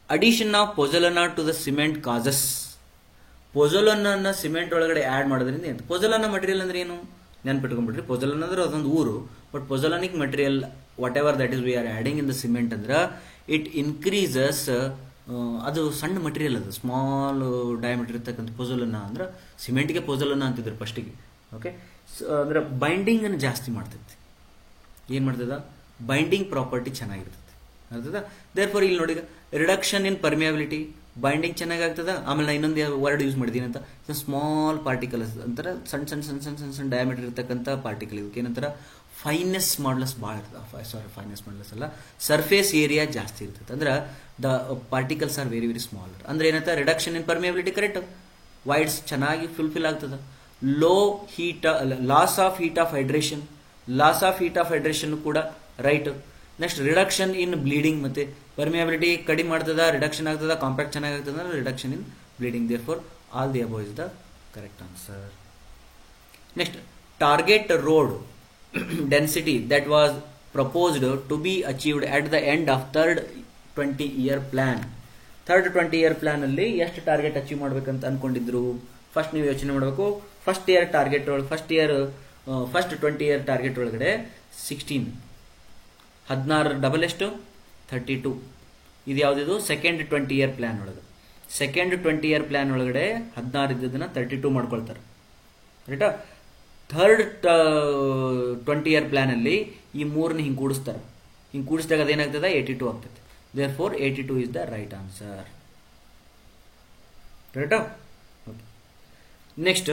Addition of pozzolana to the cement causes. Pozzolana cement ಒಳಗಡೆ ಆಡ್ ಮಾಡೋದ್ರಿಂದ ಏನು? ಪೊಜೊಲನ ಮಟೀರಿಯಲ್ ಅಂದ್ರೆ ಏನು ನೆನ್ಪಿಟ್ಕೊಂಡ್ಬಿಟ್ರಿ. ಪೊಜೊಲನ್ ಅಂದ್ರೆ ಅದೊಂದು ಊರು, but pozzolanic material whatever that is we are adding in the cement ಅಂದ್ರ ಇಟ್ ಇನ್ಕ್ರೀಸಸ್ ಅದು ಸಣ್ಣ ಮಟೀರಿಯಲ್, ಅದು ಸ್ಮಾಲ್ ಡಯಾಮೀಟರ್ ಇರ್ತಕ್ಕಂಥ ಪೊಸಲನ್ನ, ಅಂದ್ರೆ ಸಿಮೆಂಟ್ಗೆ ಪೊಸಲನ್ನ ಅಂತಿದ್ರು ಫಸ್ಟಿಗೆ. ಓಕೆ, ಅಂದ್ರೆ ಬೈಂಡಿಂಗ್ ಅನ್ನು ಜಾಸ್ತಿ ಮಾಡ್ತೈತಿ. ಏನು ಮಾಡ್ತದ, ಬೈಂಡಿಂಗ್ ಪ್ರಾಪರ್ಟಿ ಚೆನ್ನಾಗಿರ್ತದೆ, ಅರ್ಥದ. ದೇರ್ ಫಾರ್ ಇಲ್ಲಿ ನೋಡಿ, ರಿಡಕ್ಷನ್ ಇನ್ ಪರ್ಮಿಯಾಬಿಲಿಟಿ, ಬೈಂಡಿಂಗ್ ಚೆನ್ನಾಗಾಗ್ತದ. ಆಮೇಲೆ ನಾ ಇನ್ನೊಂದು ವರ್ಡ್ ಯೂಸ್ ಮಾಡಿದ್ದೀನಿ ಅಂತ, ಸ್ಮಾಲ್ ಪಾರ್ಟಿಕಲ್ಸ್ ಅಂತಾರೆ, ಸಣ್ಣ ಸಣ್ಣ ಸಣ್ಣ ಸಣ್ಣ ಸಣ್ಣ ಸಣ್ಣ ಡಯಾಮೀಟರ್ ಇರ್ತಕ್ಕಂಥ ಪಾರ್ಟಿಕಲ್. ಇದಕ್ಕೆ ಏನಂತಾರೆ, ಫೈನೆಸ್ ಮಾಡ್ಲಸ್ ಭಾಳ ಇರ್ತದೆ. ಸಾರಿ, ಫೈನೆಸ್ ಮಾಡ್ಲಸ್ ಅಲ್ಲ, ಸರ್ಫೇಸ್ ಏರಿಯಾ ಜಾಸ್ತಿ ಇರ್ತದೆ. ಅಂದ್ರೆ the particles are very very small. ಅಂದ್ರೆ ಏನಂತ, ರಿಡಕ್ಷನ್ ಇನ್ ಪರ್ಮಿಯಾಬಿಲಿಟಿ ಕರೆಕ್ಟ್, ವೈಡ್ಸ್ ಚೆನ್ನಾಗಿ ಫುಲ್ಫಿಲ್ ಆಗ್ತದೆ. Low heat, loss of heat of hydration, loss of heat of hydration ಕೂಡ right. Next reduction in bleeding, ಮತ್ತೆ ಪರ್ಮಿಯಾಬಿಲಿಟಿ ಕಡಿಮೆ ಮಾಡ್ತದ, ರಿಡಕ್ಷನ್ ಆಗ್ತದ, ಕಾಂಪ್ಯಾಕ್ಟ್ ಚೆನ್ನಾಗಿ ಆಗ್ತದ ಅಂದ್ರೆ reduction in bleeding. Therefore all the above is the correct answer. Next, target road density that was proposed to be achieved at the end of third 20-year plan. Third 20-year plan ಅಲ್ಲಿ ಎಷ್ಟು target achieve ಮಾಡ್ಬೇಕಂತ ಅನ್ಕೊಂಡಿದ್ರು? First ನೀವು ಯೋಚನೆ ಮಾಡಬೇಕು. First 20-year target ಒಳಗಡೆ 16 double ಎಷ್ಟು 32. ಇದು ಯಾವ್ದು? ಸೆಕೆಂಡ್ 20-year ಪ್ಲಾನ್ ಒಳಗೆ. ಸೆಕೆಂಡ್ 20-year ಪ್ಲಾನ್ ಒಳಗಡೆ 16 ಇದ್ದದನ್ನ 32 ಮಾಡ್ಕೊಳ್ತಾರೆ, ರೈಟಾ. ಥರ್ಡ್ 20-year ಪ್ಲಾನ್ ಅಲ್ಲಿ ಈ ಮೂರನ್ನ ಹಿಂಗೆ ಕೂಡಿಸ್ತಾರೆ. ಹಿಂಗೆ ಕೂಡಿಸಿದಾಗ ಅದೇನಾಗ್ತದೆ, 82 ಆಗ್ತದೆ. Therefore 82 is the right answer, ರೈಟಾ. Next,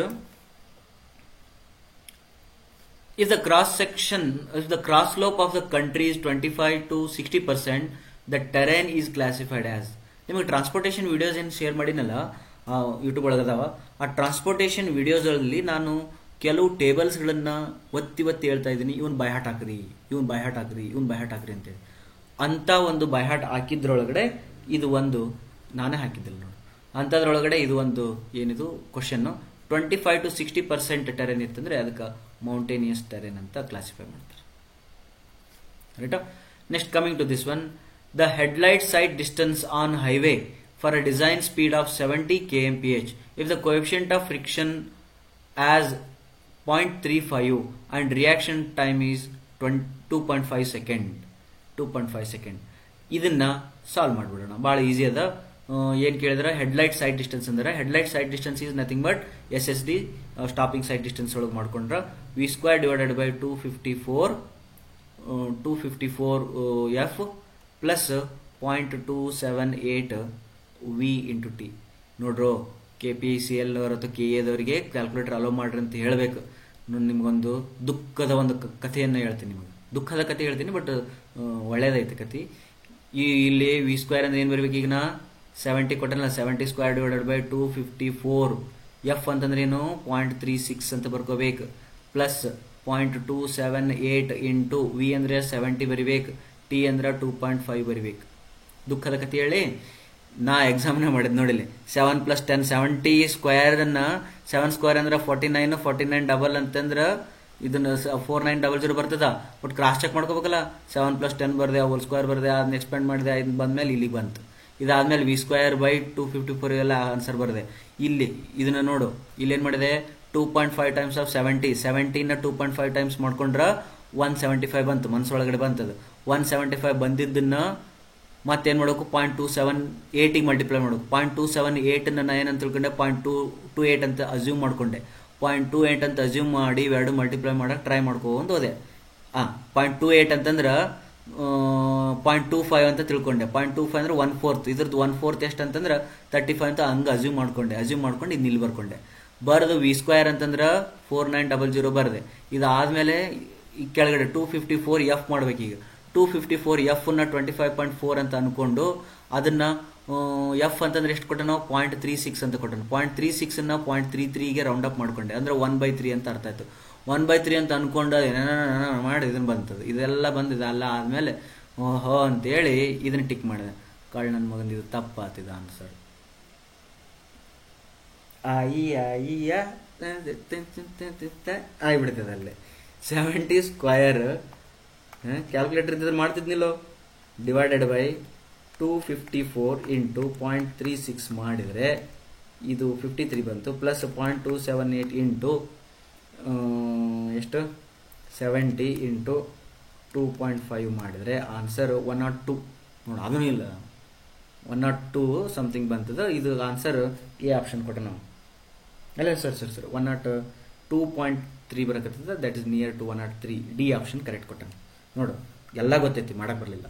if the cross slope of the country is 25 to 60%, the terrain is classified as. ನಿಮಗೆ ಟ್ರಾನ್ಸ್ಪೋರ್ಟೇಷನ್ ವಿಡಿಯೋಸ್ ಏನು ಶೇರ್ ಮಾಡಿನಲ್ಲ ಯೂಟ್ಯೂಬ್ ಒಳಗದಾವ, ಆ ಟ್ರಾನ್ಸ್ಪೋರ್ಟೇಷನ್ ವಿಡಿಯೋಸ್ ಅಲ್ಲಿ ನಾನು ಕೆಲವು ಟೇಬಲ್ಸ್ಗಳನ್ನ ಒತ್ತಿ ಹೇಳ್ತಾ ಇದ್ದೀನಿ, ಇವನ್ ಬೈಹಾಟ್ ಹಾಕ್ರಿ, ಇವನ್ ಬೈಹಾಟ್ ಹಾಕ್ರಿ ಅಂತೇಳಿ. ಅಂತ ಒಂದು ಬೈಹಾಟ್ ಹಾಕಿದ್ರೊಳಗಡೆ ಇದು ಒಂದು ನಾನೇ ಹಾಕಿದ್ದಿಲ್ಲ ನೋಡಿ. ಅಂಥದ್ರೊಳಗಡೆ ಇದು ಒಂದು ಏನಿದು ಕ್ವಶನ್, 25 to 60% ಟೆರೆನ್ ಇತ್ತಂದ್ರೆ ಅದಕ್ಕೆ ಮೌಂಟೇನಿಯಸ್ ಟೆರೆನ್ ಅಂತ ಕ್ಲಾಸಿಫೈ ಮಾಡ್ತಾರೆ, ರೈಟಾ. Next, coming to this one, the headlight sight distance on highway for a design speed of 70 kmph if the coefficient of friction as 0.35 and reaction time is 2.5 second. ಇದನ್ನ solve ಮಾಡ್ಬಿಡೋಣ, ಬಹಳ easy ಅದ. ಏನ್ ಕೇಳಿದ್ರೆ headlight sight distance ಅಂದ್ರೆ, headlight sight distance is nothing but SSD, stopping sight distance ಒಳಗೆ ಮಾಡ್ಕೊಂಡ್ರ V² divided by 254 F plus 0.278 V into T. ನೋಡ್ರೋ, KPCL ಅಥವಾ KA ದವರಿಗೆ ಕ್ಯಾಲ್ಕುಲೇಟರ್ ಅಲೋ ಮಾಡ್ರಿ ಅಂತ ಹೇಳಬೇಕು. ನಿಮ್ಗೊಂದು ದುಃಖದ ಒಂದು ಕಥೆಯನ್ನು ಹೇಳ್ತೀನಿ, ನಿಮಗೆ ದುಃಖದ ಕಥೆ ಹೇಳ್ತೀನಿ, ಬಟ್ ಒಳ್ಳೇದೈತೆ ಕಥೆ. ಇಲ್ಲಿ V² ಅಂದ್ರೆ ಏನು ಬರ್ಬೇಕು? ಈಗ ನಾ 70 ಕೊಟ್ಟಲ್ಲ, 70² ಡಿವೈಡೆಡ್ ಬೈ 254 F ಅಂತಂದ್ರೆ ಏನು 0.36 ಅಂತ ಬರ್ಕೋಬೇಕು, ಪ್ಲಸ್ 0.278 ಇಂಟು V ಅಂದ್ರೆ 70 ಬರಿಬೇಕು, T ಅಂದ್ರೆ 2.5 ಬರಿಬೇಕು. ದುಃಖದ ಕಥೆ ಹೇಳಿ ನಾ ಎಕ್ಸಾಮ್ನ ಮಾಡಿದ್ ನೋಡಿಲಿ. 7 + 10 70 ಸ್ಕ್ವೇರ್ ಅನ್ನ 7 ಸ್ಕ್ವೇರ್ ಅಂದ್ರೆ 49 ಡಬಲ್ ಅಂತಂದ್ರ ಇದನ್ನ 4900 ಬರ್ತದ. ಬಟ್ ಕ್ರಾಸ್ ಚೆಕ್ ಮಾಡ್ಕೋಬೇಕಲ್ಲ, 7 + 10 ಬರ್ದೆ, ಹೋಲ್ ಸ್ಕ್ವೇರ್ ಬರ್ದೆ, ಅದನ್ನ ಎಕ್ಸ್ಪೆಂಡ್ ಮಾಡಿದೆ, ಇದು ಬಂದ್ಮೇಲೆ ಇಲ್ಲಿಗೆ ಬಂತು. ಇದಾದ್ಮೇಲೆ V² ಬೈ 254 ಎಲ್ಲ ಆನ್ಸರ್ ಬರ್ದೆ. ಇಲ್ಲಿ ಇದನ್ನ ನೋಡು, ಇಲ್ಲೇನ್ ಮಾಡಿದೆ, 2.5 ಟೈಮ್ಸ್ ಆಫ್ 70, 70ನ 2.5 ಟೈಮ್ಸ್ ಮಾಡ್ಕೊಂಡ್ರ 175 ಬಂತು, ಮನ್ಸೊಳಗಡೆ ಬಂತದು. 175 ಬಂದಿದ್ದನ್ನ ಮತ್ತೇನ್ ಮಾಡಬೇಕು, 0.278 ಮಲ್ಟಿಪ್ಲೈ ಮಾಡಬೇಕು. 0.278 ನಾ ಏನಂತ ತಿಳ್ಕೊಂಡೆ, 0.228 ಅಂತ ಅಸ್ಯೂಮ್ ಮಾಡ್ಕೊಂಡೆ. 0.28 ಅಂತ ಅಸ್ಯೂಮ್ ಮಾಡಿ ಇವೆರಡು ಮಲ್ಟಿಪ್ಲೈ ಮಾಡಕ್ ಟ್ರೈ ಮಾಡ್ಕೊಂಡು ಹೋದೆ. 0.28 ಅಂತಂದ್ರ 0.25 ಅಂತ ತಿಳ್ಕೊಂಡೆ. 0.25 ಅಂದ್ರೆ 1/4, ಇದ್ರದ್ದು 1/4 ಎಷ್ಟು ಅಂತಂದ್ರೆ 35 ಅಂತ ಹಂಗ ಅಸ್ಯೂಮ್ ಮಾಡ್ಕೊಂಡು ಇದು ನಿಲ್ ಬರ್ಕೊಂಡೆ. ಬರದು V² ಅಂತಂದ್ರ 4900 ಬರ್ದೆ. ಇದಾದ್ಮೇಲೆ ಈ ಕೆಳಗಡೆ 254 F ಮಾಡ್ಬೇಕು. ಈಗ 254 F ನ 25.4 ಅಂತ ಅನ್ಕೊಂಡು ಅದನ್ನ F ಅಂತಂದ್ರೆ ಎಷ್ಟು ಕೊಟ್ಟ ನಾವು 0.36 ಅಂತ ಕೊಟ್ಟನು. 0.36 ನ 0.33ಗೆ ರೌಂಡ್ ಅಪ್ ಮಾಡ್ಕೊಂಡೆ, ಅಂದ್ರೆ 1/3 ಅಂತ ಅರ್ಥ ಆಯ್ತು. 1/3 ಅಂತ ಅನ್ಕೊಂಡ ಮಾಡಿ ಇದನ್ನ ಬಂತದ್ದು. ಇದೆಲ್ಲ ಬಂದಿದೆ ಅಲ್ಲ, ಆದ್ಮೇಲೆ ಓಹೋ ಅಂತೇಳಿ ಇದನ್ನ ಟಿಕ್ ಮಾಡಿದೆ. ಕಾಳ್ ನನ್ನ ಮಗಂದು ಇದು ತಪ್ಪಾತಿದ ಆನ್ಸರ್. ಆಗ್ಬಿಡ್ತದೆ ಅಲ್ಲೇ. 70 ಸ್ಕ್ವಯರ್ ಕ್ಯಾಲ್ಕುಲೇಟರ್ ಇದ್ದಿದ್ರೆ ಮಾಡ್ತಿದ್ನಿಲ್ಲೋ, ಡಿವೈಡೆಡ್ ಬೈ 254 ಇಂಟು 0.36 ಮಾಡಿದರೆ ಇದು 53 ಬಂತು, ಪ್ಲಸ್ 0.278 ಇಂಟು ಎಷ್ಟು 70 ಇಂಟು 2.5 ಮಾಡಿದರೆ ಆನ್ಸರ್ 102. ನೋಡಿ, ಅದೂ ಇಲ್ಲ 102 ಸಮಥಿಂಗ್ ಬಂತದ. ಇದು ಆನ್ಸರ್ ಎ ಆಪ್ಷನ್ ಕೊಟ್ಟ ನಾವು. ಅಲ್ಲ ಸರ್ 102.3 ಬರಕತ್ತದ. That is near to 103. D option correct ಕೊಟ್ಟ. ನೋಡು ಎಲ್ಲ ಗೊತ್ತೈತಿ, ಮಾಡಕ್ ಬರಲಿಲ್ಲ.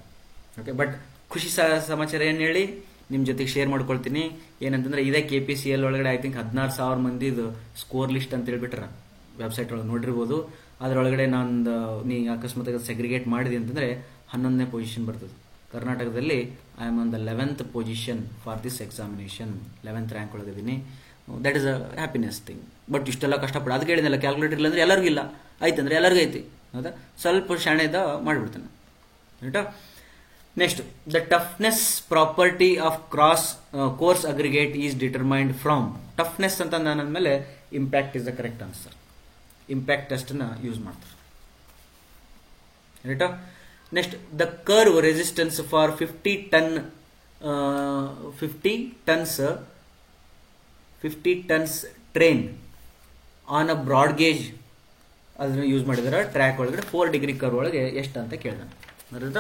ಓಕೆ, ಬಟ್ ಖುಷಿ ಸಮಾಚಾರ ಏನು ಹೇಳಿ ನಿಮ್ಮ ಜೊತೆಗೆ ಶೇರ್ ಮಾಡ್ಕೊಳ್ತೀನಿ. ಏನಂತಂದ್ರೆ ಇದೇ KPCL ಒಳಗಡೆ ಐ ಥಿಂಕ್ 16,000 ಮಂದಿದು ಸ್ಕೋರ್ ಲಿಸ್ಟ್ ಅಂತ ಹೇಳ್ಬಿಟ್ರ ವೆಬ್ಸೈಟ್ ಒಳಗೆ ನೋಡಿರ್ಬೋದು. ಅದರೊಳಗಡೆ ನೀ ಅಕಸ್ಮಾತ್ ಸೆಗ್ರಿಗೇಟ್ ಮಾಡಿದೆ ಅಂತಂದ್ರೆ 11ನೇ ಪೊಸಿಷನ್ ಬರ್ತದೆ. ಕರ್ನಾಟಕದಲ್ಲಿ I am on the 11th position for this examination. 11th rank ಒಳಗಿದ್ದೀನಿ. That is a happiness thing. But ಇಷ್ಟೆಲ್ಲ ಕಷ್ಟಪಡ ಅದಕ್ಕೆ ಹೇಳಿದ್ನಲ್ಲ, ಕ್ಯಾಲ್ಕುಲೇಟರ್ ಇಲ್ಲ ಅಂದ್ರೆ ಎಲ್ಲರಿಗೂ ಇಲ್ಲ, ಆಯ್ತಂದ್ರೆ ಎಲ್ಲರಿಗೂ ಐತಿ. ಹೌದಾ, ಸ್ವಲ್ಪ ಶಾಣೆದ ಮಾಡಿಬಿಡ್ತಾನೆ. ರೈಟಾ. Next, the toughness property of coarse aggregate is determined from. Toughness ಅಂತ ಅಂದ್ಮೇಲೆ impact is the correct answer. Impact test ನ ಯೂಸ್ ಮಾಡ್ತಾರೆ. ರೈಟಾ. Next, the curve resistance for 50 tons train on a broad gauge ಅದನ್ನ ಯೂಸ್ ಮಾಡಿದಾರೆ track ಒಳಗಡೆ 4 degree curve ಒಳಗೆ ಎಷ್ಟು ಅಂತ ಕೇಳಿದಾನೆ. ಅರ್ಥ.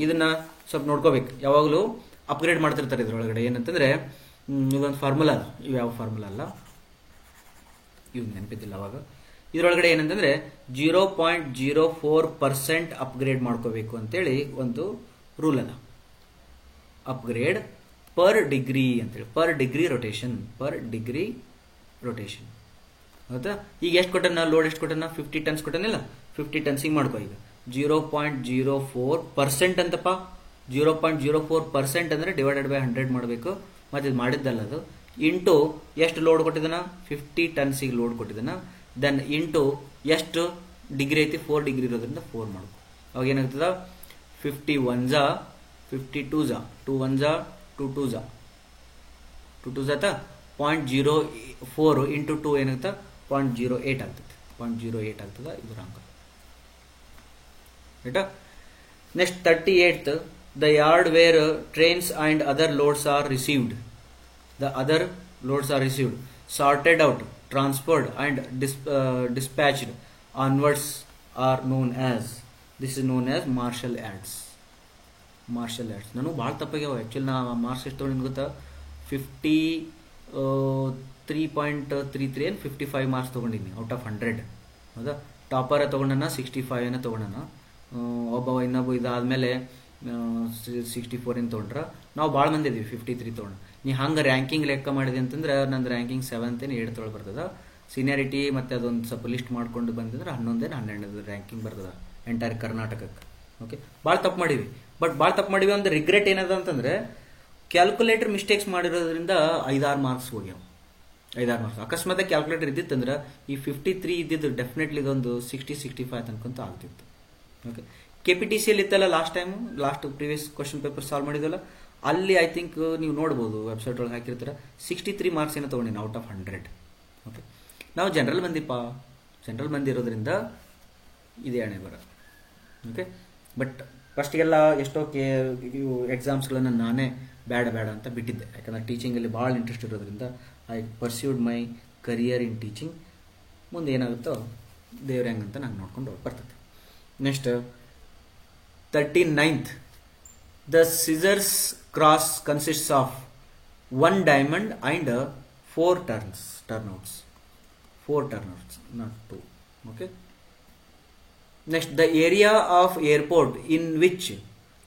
ಇದನ್ನ ಸ್ವಲ್ಪ ನೋಡ್ಕೋಬೇಕು. ಯಾವಾಗಲೂ ಅಪ್ಗ್ರೇಡ್ ಮಾಡ್ತಿರ್ತಾರೆ ಇದ್ರೊಳಗಡೆ. ಏನಂತಂದ್ರೆ ಇದೊಂದು ಫಾರ್ಮುಲಾ ಅದ, ಇವು ಯಾವ ಫಾರ್ಮುಲಾ ಅಲ್ಲ, ಇವ್ ನೆನಪಿದ್ದಿಲ್ಲ ಅವಾಗ. ಇದರೊಳಗಡೆ ಏನಂತಂದ್ರೆ 0.04% ಅಪ್ಗ್ರೇಡ್ ಮಾಡ್ಕೋಬೇಕು ಅಂತೇಳಿ ಒಂದು ರೂಲ್ ಅದ. ಅಪ್ಗ್ರೇಡ್ ಪರ್ ಡಿಗ್ರಿ ಅಂತೇಳಿ, ಪರ್ ಡಿಗ್ರಿ ರೊಟೇಷನ್. ಹೌದಾ. ಈಗ ಎಷ್ಟು ಕೊಟ್ಟನ ಲೋಡ್, ಎಷ್ಟು ಕೊಟ್ಟನ 50 ಟನ್ಸ್ ಕೊಟ್ಟನಿಲ್ಲ, 50 ಟನ್ಸಿಗೆ ಮಾಡ್ಕೋ. ಈಗ 0.04% ಅಂತಪ್ಪ. 0.04% ಅಂದ್ರೆ ಡಿವೈಡೆಡ್ ಬೈ 100 ಮಾಡಬೇಕು. ಮತ್ತೆ ಇದು ಮಾಡಿದ್ದಲ್ಲ ಅದು. ಇಂಟು ಎಷ್ಟು ಲೋಡ್ ಕೊಟ್ಟಿದ್ದಾನ, 50 ಟನ್ಸಿಗೆ ಲೋಡ್ ಕೊಟ್ಟಿದ್ದಾನ. ದೆನ್ ಇಂಟು ಎಷ್ಟು ಡಿಗ್ರಿ ಐತಿ, 4 ಡಿಗ್ರಿ ಇರೋದ್ರಿಂದ 4 ಮಾಡ್ಕೊ. ಅವಾಗ ಏನಾಗ್ತದ, 50 1s 50 2s 2 1s 2 2s 2 2s ಆಯ್ತಾ. 0.04 ಇಂಟು 2 ಏನಾಗ್ತದ, 0.08 ಆಗ್ತದೆ. 0.08 ಆಗ್ತದ. ಇದು ರಾಂಗ್. ರೈಟಾ. Next 38th, the yard where trains and other loads are received. The other loads are received, sorted out, transferred and dispatched onwards are known as. This is known as martial acts. ನಾನು ಭಾಳ ತಪ್ಪಾಗ್ಯಾವ. Actually ನಾ marks ಎಷ್ಟು ತೊಗೊಂಡು ಗೊತ್ತಾ, 53.33 ಏನು 55 marks ತೊಗೊಂಡಿನಿ out of 100. ಹೌದಾ. Topper ತೊಗೊಂಡನ 65 ತೊಗೊಂಡನ. ಇನ್ನೊಬ್ಬ ಇದಾದ್ಮೇಲೆ 64 ತೊಗೊಂಡ್ರ. ನಾವು ಭಾಳ ಮಂದಿ ಇದೀವಿ 53 ತೊಗೊಂಡು. ನೀ ಹಂಗೆ ರ್ಯಾಂಕಿಂಗ್ ಲೆಕ್ಕ ಮಾಡಿದೆ ಅಂತಂದ್ರೆ ನಂದು ರ್ಯಾಂಕಿಂಗ್ 7th 8th ಬರ್ತದ. ಸೀನಿಯಾರಿಟಿ ಮತ್ತೆ ಅದೊಂದು ಸ್ವಲ್ಪ ಲಿಸ್ಟ್ ಮಾಡ್ಕೊಂಡು ಬಂದಿದ್ರೆ 11 12 ರ್ಯಾಂಕಿಂಗ್ ಬರ್ತದ ಎಂಟೈರ್ ಕರ್ನಾಟಕಕ್ಕೆ. ಓಕೆ, ಭಾಳ ತಪ್ಪು ಮಾಡಿವಿ. ಬಟ್ ಭಾಳ ತಪ್ಪು ಮಾಡಿವಿ ಅಂದ್ರೆ ರಿಗ್ರೆಟ್ ಏನದ ಅಂತಂದ್ರೆ ಕ್ಯಾಲ್ಕುಲೇಟರ್ ಮಿಸ್ಟೇಕ್ಸ್ ಮಾಡಿರೋದ್ರಿಂದ 5-6 ಮಾರ್ಕ್ಸ್ ಹೋಗ್ಯಾವ. 5-6 ಮಾರ್ಕ್ಸ್. ಅಕಸ್ಮಾತ್ ಕ್ಯಾಲ್ಕುಲೇಟರ್ ಇದ್ದಿತ್ತಂದ್ರೆ ಈ 53 ಇದ್ದಿದ್ದು ಡೆಫಿನೆಟ್ಲಿ ಇದೊಂದು 60-65 ತನಕಂತೂ ಆಗ್ತಿತ್ತು. ಓಕೆ, KPTCL ಇತ್ತಲ್ಲ last previous question paper solve ಮಾಡಿದ್ವಲ್ಲ, ಅಲ್ಲಿ ಐ ಥಿಂಕ್ ನೀವು ನೋಡ್ಬೋದು ವೆಬ್ಸೈಟ್ ಒಳಗೆ ಹಾಕಿರ್ತಾರೆ 63 ಮಾರ್ಕ್ಸ್ ಏನೋ ತೊಗೊಂಡಿನಿ ಔಟ್ ಆಫ್ 100. ಓಕೆ, ನಾವು ಜನರಲ್ ಬಂದಿರೋದ್ರಿಂದ ಇದೇ ಹಣೆ ಬರ. ಓಕೆ, ಬಟ್ ಫಸ್ಟಿಗೆಲ್ಲ ಎಷ್ಟೋ ಎಕ್ಸಾಮ್ಸ್ಗಳನ್ನು ನಾನೇ ಬೇಡ ಅಂತ ಬಿಟ್ಟಿದ್ದೆ. ಯಾಕಂದ್ರೆ ಟೀಚಿಂಗಲ್ಲಿ ಭಾಳ ಇಂಟ್ರೆಸ್ಟ್ ಇರೋದ್ರಿಂದ I pursued my career in teaching. ಮುಂದೆ ಏನಾಗುತ್ತೋ ದೇವ್ರ ಹೆಂಗಂತ ನಂಗೆ ನೋಡ್ಕೊಂಡು ಬರ್ತದೆ. Next 39th, the scissors cross consists of 1 diamond and 4 turnouts, not 2. Okay. Next, the area of airport in which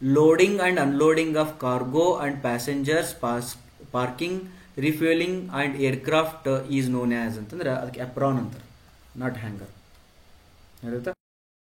loading and unloading of cargo and passengers, parking, refueling and aircraft is known as ಅಂತಂದ್ರೆ ಅದಕ್ಕೆ apron ಅಂತಾರೆ, not hangar.